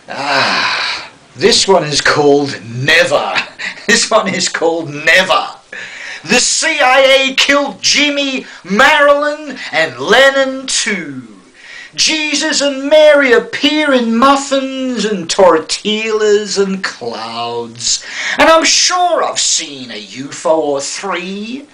This one is called Never. This one is called Never. The CIA killed Jimmy, Marilyn, and Lennon too. Jesus and Mary appear in muffins and tortillas and clouds. And I'm sure I've seen a UFO or three.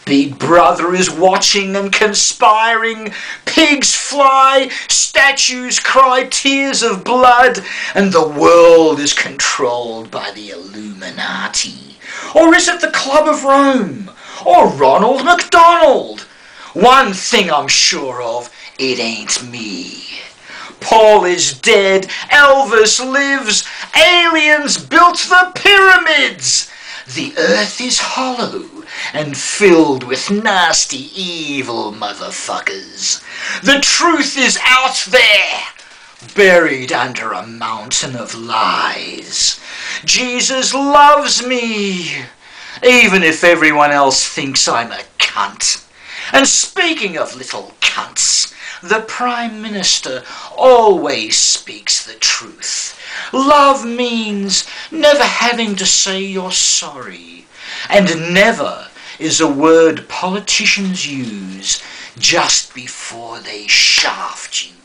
Big Brother is watching and conspiring. Pigs fly, statues cry tears of blood, and the world is controlled by the Illuminati. Or is it the Club of Rome? Or Ronald McDonald? One thing I'm sure of, it ain't me. Paul is dead, Elvis lives, aliens built the pyramids. The earth is hollow and filled with nasty, evil motherfuckers. The truth is out there, buried under a mountain of lies. Jesus loves me, even if everyone else thinks I'm a cunt. And speaking of little cunts, the Prime Minister always speaks the truth. Love means never having to say you're sorry. And never is a word politicians use just before they shaft you.